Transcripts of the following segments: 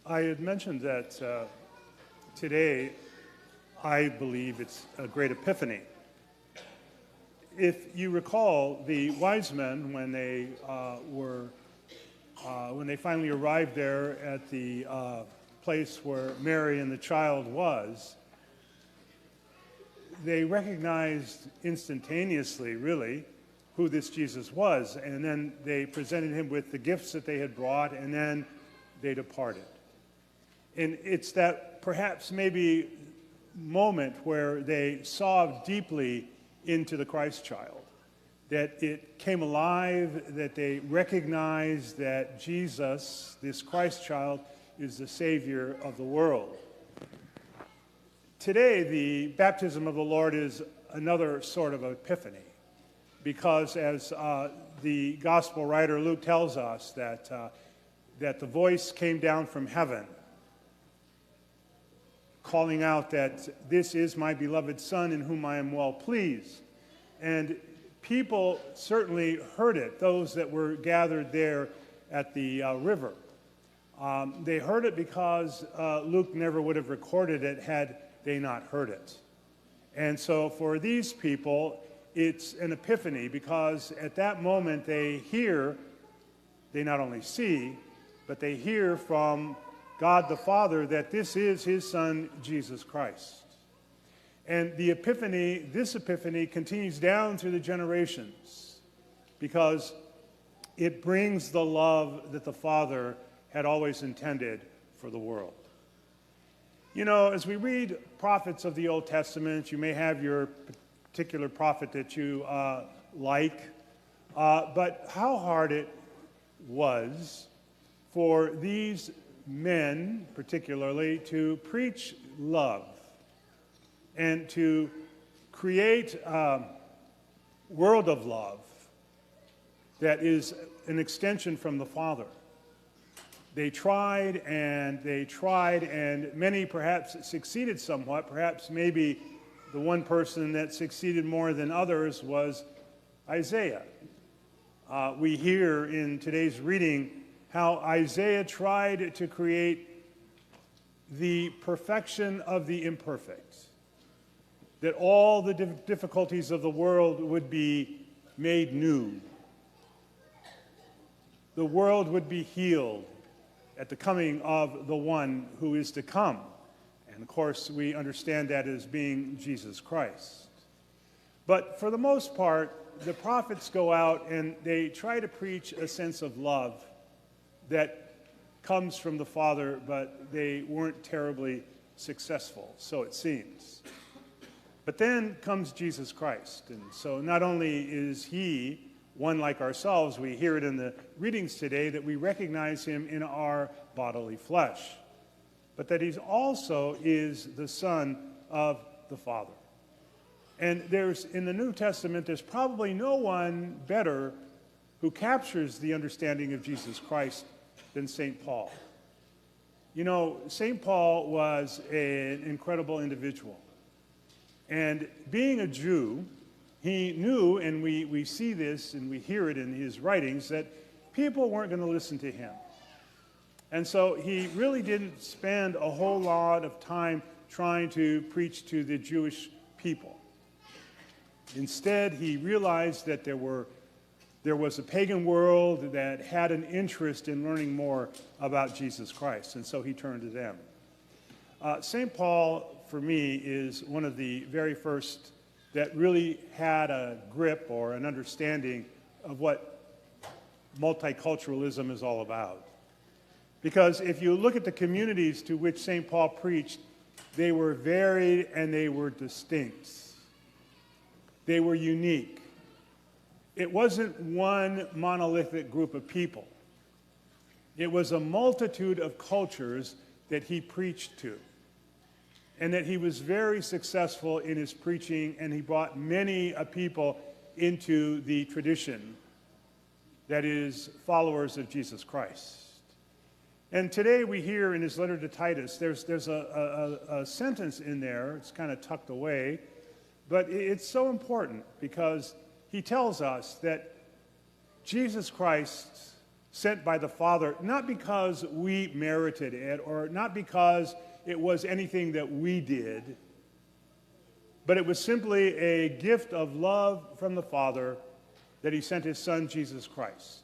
I had mentioned that today I believe it's a great epiphany. If you recall, the wise men, when they finally arrived there at the place where Mary and the child was, they recognized instantaneously, really, who this Jesus was. And then they presented him with the gifts that they had brought, and then they departed. And it's that perhaps maybe moment where they saw deeply into the Christ child, that it came alive, that they recognized that Jesus, this Christ child, is the Savior of the world. Today, the baptism of the Lord is another sort of epiphany, because as the gospel writer Luke tells us, that the voice came down from heaven, calling out that this is my beloved Son in whom I am well pleased. And people certainly heard it, those that were gathered there at the river. They heard it because Luke never would have recorded it had they not heard it. And so for these people, it's an epiphany, because at that moment they not only see, but they hear from God the Father that this is his Son, Jesus Christ. And this epiphany continues down through the generations, because it brings the love that the Father had always intended for the world. You know, as we read prophets of the Old Testament, you may have your particular prophet that you like, but how hard it was for these men, particularly, to preach love and to create a world of love that is an extension from the Father. They tried, and many perhaps succeeded somewhat. Perhaps maybe the one person that succeeded more than others was Isaiah. We hear in today's reading how Isaiah tried to create the perfection of the imperfect, that all the difficulties of the world would be made new. The world would be healed at the coming of the one who is to come. And of course, we understand that as being Jesus Christ. But for the most part, the prophets go out and they try to preach a sense of love that comes from the Father, but they weren't terribly successful, so it seems. But then comes Jesus Christ, and so not only is he one like ourselves, we hear it in the readings today that we recognize him in our bodily flesh, but that he also is the Son of the Father. And in the New Testament, there's probably no one better who captures the understanding of Jesus Christ than St. Paul. You know, St. Paul was an incredible individual. And being a Jew, he knew, and we see this and we hear it in his writings, that people weren't going to listen to him. And so he really didn't spend a whole lot of time trying to preach to the Jewish people. Instead, he realized that there was a pagan world that had an interest in learning more about Jesus Christ, and so he turned to them. St. Paul, for me, is one of the very first that really had a grip or an understanding of what multiculturalism is all about. Because if you look at the communities to which St. Paul preached, they were varied and they were distinct. They were unique. It wasn't one monolithic group of people. It was a multitude of cultures that he preached to, and that he was very successful in his preaching, and he brought many people into the tradition that is followers of Jesus Christ. And today we hear in his letter to Titus, there's a sentence in there, it's kind of tucked away, but it's so important because he tells us that Jesus Christ sent by the Father, not because we merited it or not because it was anything that we did, but it was simply a gift of love from the Father that he sent his Son, Jesus Christ,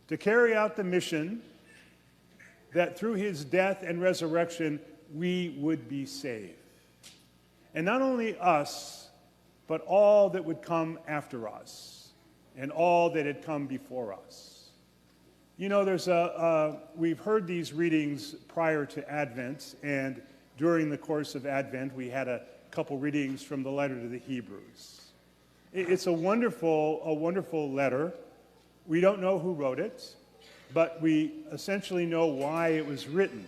to carry out the mission that through his death and resurrection, we would be saved. And not only us, but all that would come after us and all that had come before us. You know, we've heard these readings prior to Advent, and during the course of Advent, we had a couple readings from the letter to the Hebrews. It's a wonderful letter. We don't know who wrote it, but we essentially know why it was written.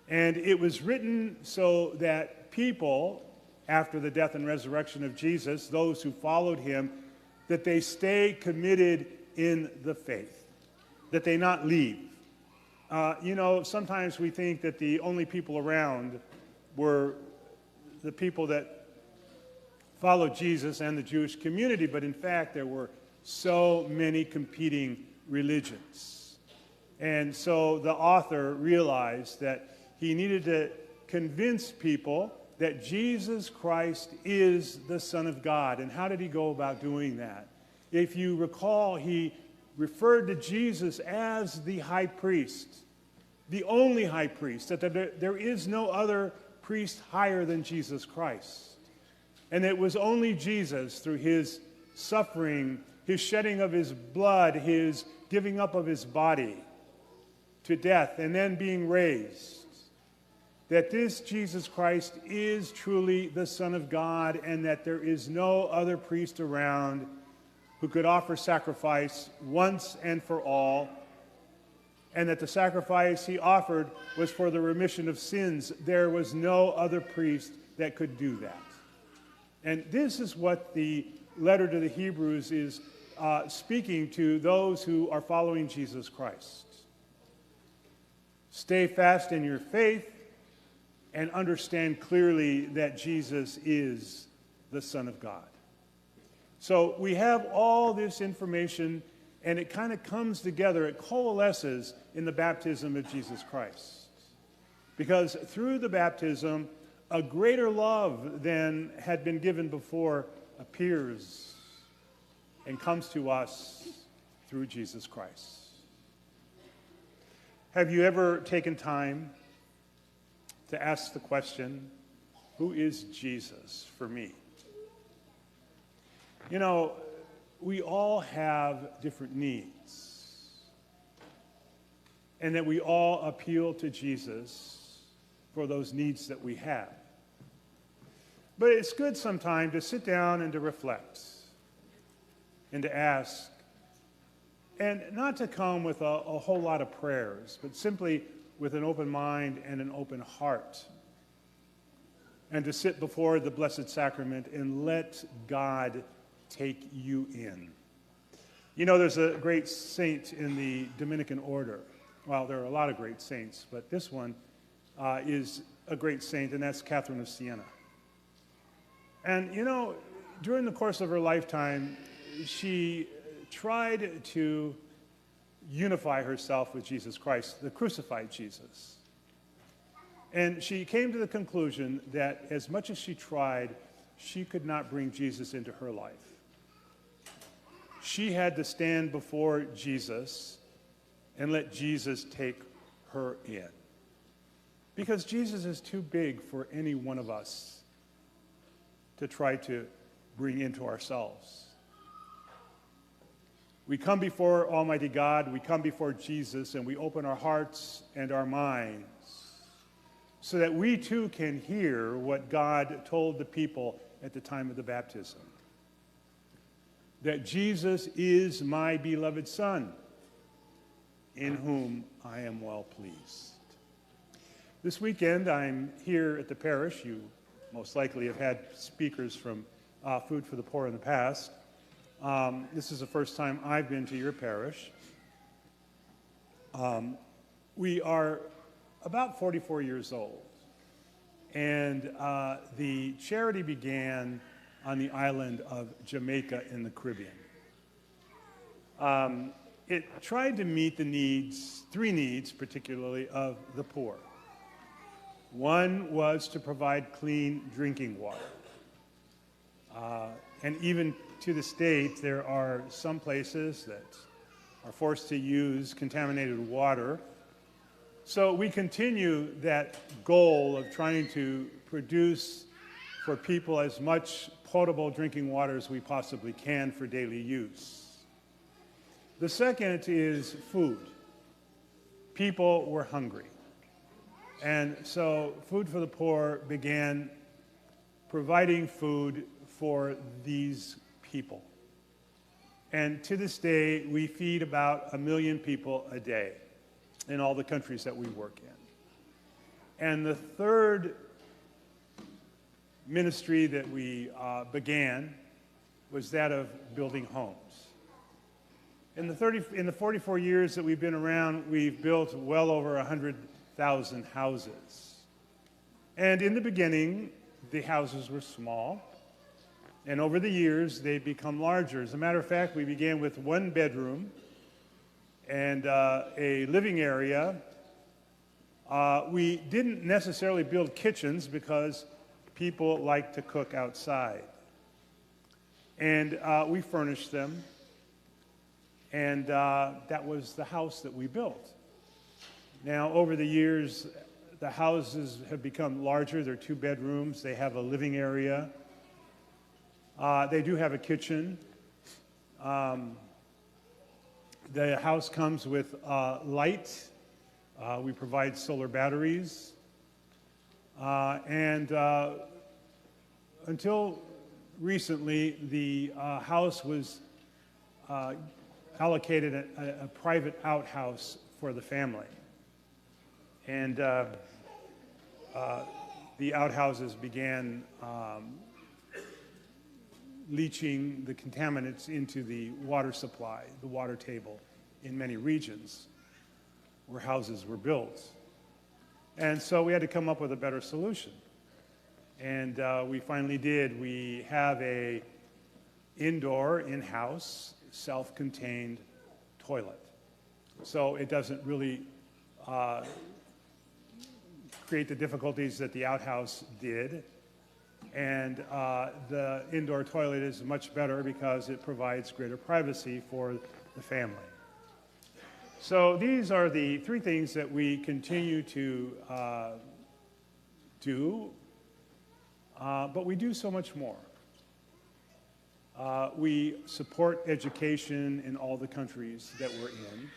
And it was written so that people, after the death and resurrection of Jesus, those who followed him, that they stay committed in the faith, that they not leave. You know, sometimes we think that the only people around were the people that followed Jesus and the Jewish community, but in fact there were so many competing religions. And so the author realized that he needed to convince people that Jesus Christ is the Son of God. And how did he go about doing that? If you recall, he referred to Jesus as the high priest, the only high priest, that there is no other priest higher than Jesus Christ. And it was only Jesus, through his suffering, his shedding of his blood, his giving up of his body to death, and then being raised, that this Jesus Christ is truly the Son of God, and that there is no other priest around who could offer sacrifice once and for all, and that the sacrifice he offered was for the remission of sins. There was no other priest that could do that. And this is what the letter to the Hebrews is speaking to those who are following Jesus Christ. Stay fast in your faith and understand clearly that Jesus is the Son of God. So we have all this information, and it kind of comes together, it coalesces in the baptism of Jesus Christ. Because through the baptism, a greater love than had been given before appears and comes to us through Jesus Christ. Have you ever taken time to ask the question, who is Jesus for me? You know, we all have different needs, and that we all appeal to Jesus for those needs that we have. But it's good sometimes to sit down and to reflect and to ask, and not to come with a whole lot of prayers, but simply with an open mind and an open heart, and to sit before the Blessed Sacrament and let God take you in. You know, there's a great saint in the Dominican order. Well, there are a lot of great saints, but this one is a great saint, and that's Catherine of Siena. And, you know, during the course of her lifetime, she tried to unify herself with Jesus Christ, the crucified Jesus. And she came to the conclusion that as much as she tried, she could not bring Jesus into her life. She had to stand before Jesus and let Jesus take her in. Because Jesus is too big for any one of us to try to bring into ourselves. We come before Almighty God, we come before Jesus, and we open our hearts and our minds so that we too can hear what God told the people at the time of the baptism. That Jesus is my beloved Son, in whom I am well pleased. This weekend, I'm here at the parish. You most likely have had speakers from Food for the Poor in the past. This is the first time I've been to your parish. We are about 44 years old, and the charity began on the island of Jamaica in the Caribbean. it tried to meet the needs, three needs particularly, of the poor. One was to provide clean drinking water. And even to this date, there are some places that are forced to use contaminated water. So we continue that goal of trying to produce for people as much potable drinking water as we possibly can for daily use. The second is food. People were hungry. And so Food for the Poor began providing food for these people. And to this day, we feed about 1 million people a day in all the countries that we work in. And the third ministry that we began was that of building homes. In the 44 years that we've been around, we've built well over 100,000 houses. And in the beginning, the houses were small. And over the years, they've become larger. As a matter of fact, we began with 1 bedroom and a living area. We didn't necessarily build kitchens because people like to cook outside. And we furnished them. And that was the house that we built. Now, over the years, the houses have become larger. They're 2 bedrooms. They have a living area. They do have a kitchen. The house comes with light. We provide solar batteries. And until recently, the house was allocated a private outhouse for the family. And the outhouses began leaching the contaminants into the water supply, the water table in many regions where houses were built. And so we had to come up with a better solution. And we finally did. We have a indoor, in-house, self-contained toilet. So it doesn't really create the difficulties that the outhouse did. And the indoor toilet is much better because it provides greater privacy for the family. So these are the 3 things that we continue to do, but we do so much more. We support education in all the countries that we're in.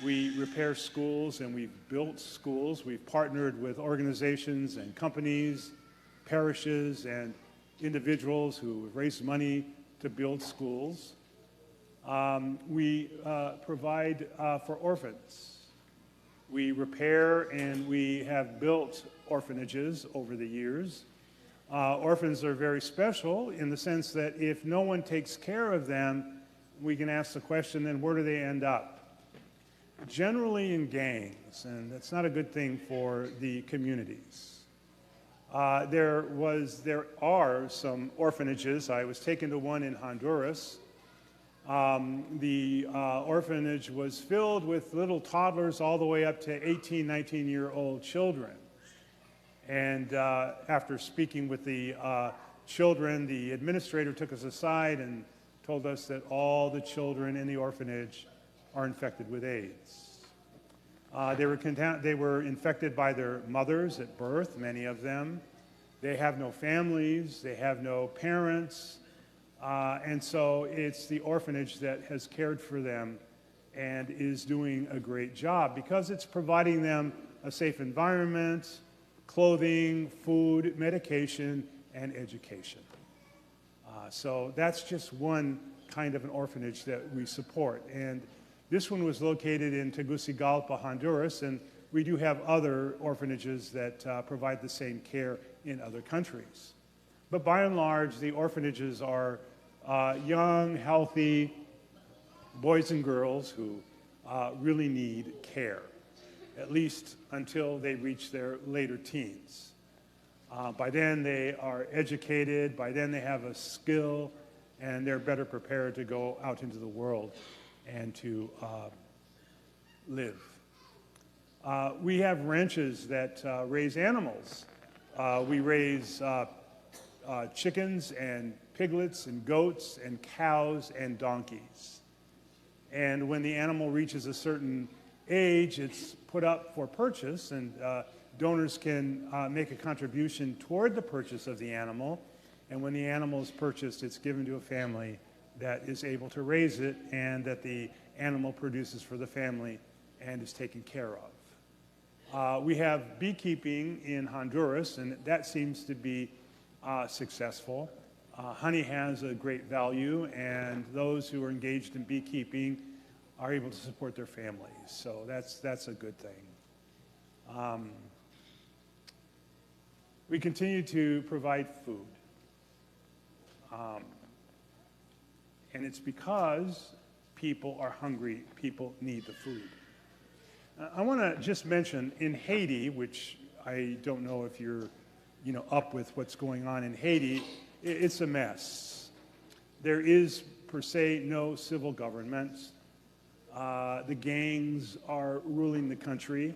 We repair schools, and we've built schools. We've partnered with organizations and companies, parishes, and individuals who have raised money to build schools. We provide for orphans. We repair and we have built orphanages over the years. Orphans are very special in the sense that if no one takes care of them, we can ask the question, then where do they end up? Generally in gangs, and that's not a good thing for the communities. There are some orphanages. I was taken to one in Honduras. The orphanage was filled with little toddlers all the way up to 18, 19-year-old children. And after speaking with the children, the administrator took us aside and told us that all the children in the orphanage are infected with AIDS. They were infected by their mothers at birth, many of them. They have no families, they have no parents, and so it's the orphanage that has cared for them and is doing a great job because it's providing them a safe environment, clothing, food, medication, and education. So that's just one kind of an orphanage that we support. And this one was located in Tegucigalpa, Honduras, and we do have other orphanages that provide the same care in other countries. But by and large, the orphanages are young, healthy boys and girls who really need care, at least until they reach their later teens. By then, they are educated. By then, they have a skill, and they're better prepared to go out into the world and to live. We have ranches that raise animals. We raise chickens and piglets and goats and cows and donkeys. And when the animal reaches a certain age, it's put up for purchase, and donors can make a contribution toward the purchase of the animal. And when the animal is purchased, it's given to a family that is able to raise it and that the animal produces for the family and is taken care of. We have beekeeping in Honduras, and that seems to be successful. Honey has a great value, and those who are engaged in beekeeping are able to support their families. So that's a good thing. We continue to provide food. And it's because people are hungry, people need the food. I want to just mention in Haiti, which I don't know if you're up with what's going on in Haiti, it's a mess. There is, per se, no civil government. The gangs are ruling the country.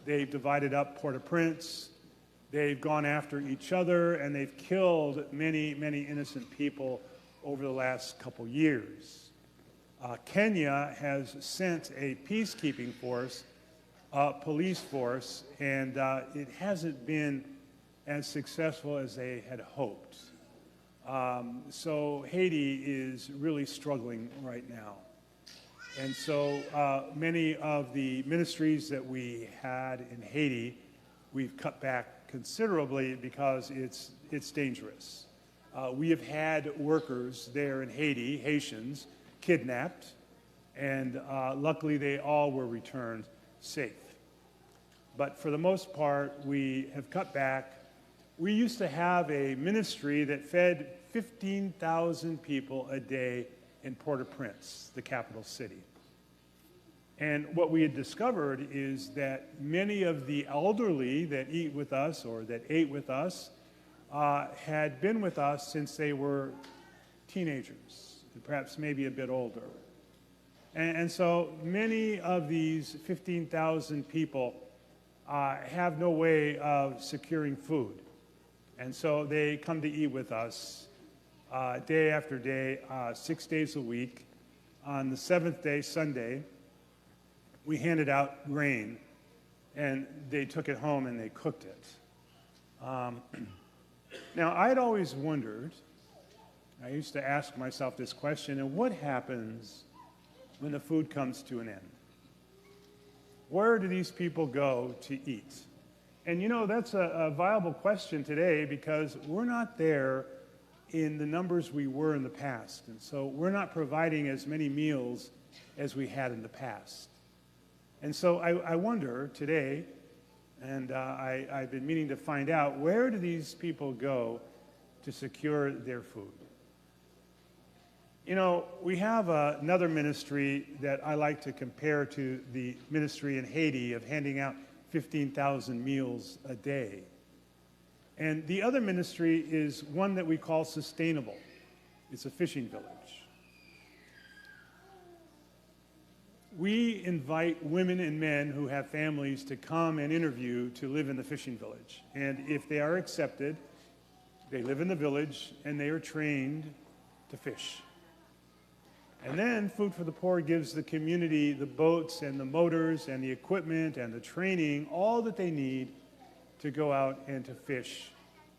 They've divided up Port-au-Prince. They've gone after each other, and they've killed many, many innocent people over the last couple years. Kenya has sent a peacekeeping force, police force, and it hasn't been as successful as they had hoped. So Haiti is really struggling right now. And so many of the ministries that we had in Haiti, we've cut back considerably because it's dangerous. We have had workers there in Haiti, Haitians, kidnapped, and luckily they all were returned safe. But for the most part, we have cut back. We used to have a ministry that fed 15,000 people a day in Port-au-Prince, the capital city. And what we had discovered is that many of the elderly that eat with us or that ate with us had been with us since they were teenagers, perhaps maybe a bit older. And so many of these 15,000 people have no way of securing food. And so they come to eat with us day after day, 6 days a week. On the seventh day, Sunday, we handed out grain, and they took it home and they cooked it. Now, I'd always wondered, I used to ask myself this question, and what happens when the food comes to an end? Where do these people go to eat? And that's a viable question today because we're not there in the numbers we were in the past. And so we're not providing as many meals as we had in the past. And so I wonder today, and I've been meaning to find out, where do these people go to secure their food? We have another ministry that I like to compare to the ministry in Haiti of handing out 15,000 meals a day. And the other ministry is one that we call sustainable. It's a fishing village. We invite women and men who have families to come and interview to live in the fishing village. And if they are accepted, they live in the village and they are trained to fish. And then Food for the Poor gives the community the boats and the motors and the equipment and the training, all that they need to go out and to fish,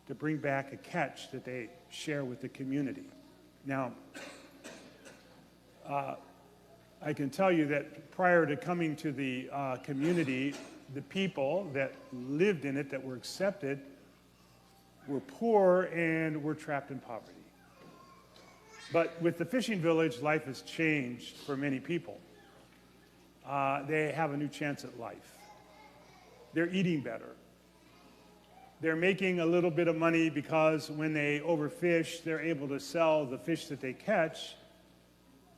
to bring back a catch that they share with the community. Now, I can tell you that prior to coming to the community, the people that lived in it, that were accepted, were poor and were trapped in poverty. But with the fishing village, life has changed for many people. They have a new chance at life. They're eating better. They're making a little bit of money because when they overfish, they're able to sell the fish that they catch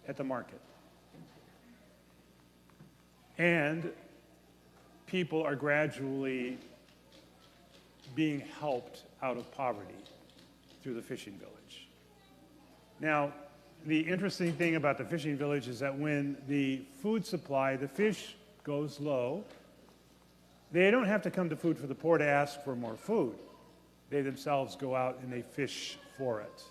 at the market. And people are gradually being helped out of poverty through the fishing village. Now, The interesting thing about the fishing village is that when the food supply, the fish goes low, they don't have to come to Food for the Poor to ask for more food. They themselves go out and they fish for it.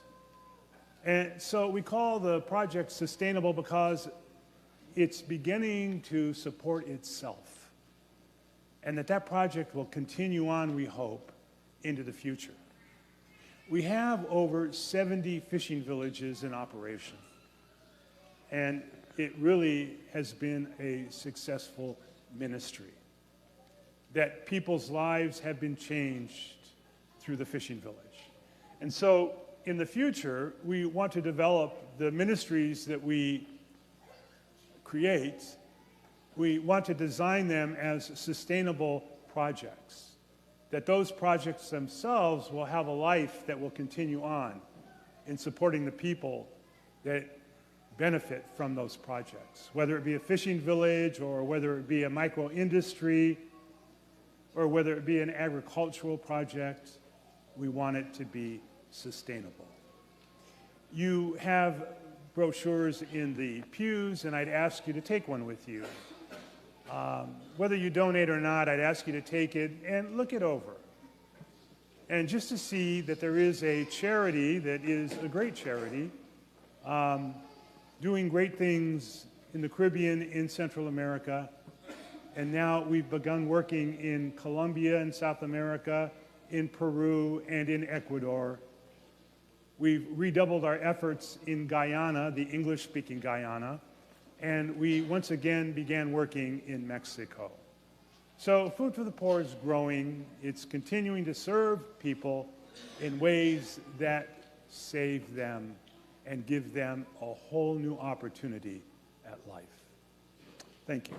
And so we call the project sustainable because it's beginning to support itself. And that project will continue on, we hope, into the future. We have over 70 fishing villages in operation. And it really has been a successful ministry, that people's lives have been changed through the fishing village. And so in the future, we want to develop the ministries that we create. We want to design them as sustainable projects, that those projects themselves will have a life that will continue on in supporting the people that benefit from those projects, whether it be a fishing village or whether it be a micro-industry or whether it be an agricultural project. We want it to be sustainable. You have brochures in the pews, and I'd ask you to take one with you. Whether you donate or not, I'd ask you to take it and look it over. And just to see that there is a charity that is a great charity, doing great things in the Caribbean, in Central America. And now we've begun working in Colombia and South America, in Peru, and in Ecuador. We've redoubled our efforts in Guyana, the English-speaking Guyana, and we once again began working in Mexico. So Food for the Poor is growing. It's continuing to serve people in ways that save them and give them a whole new opportunity at life. Thank you.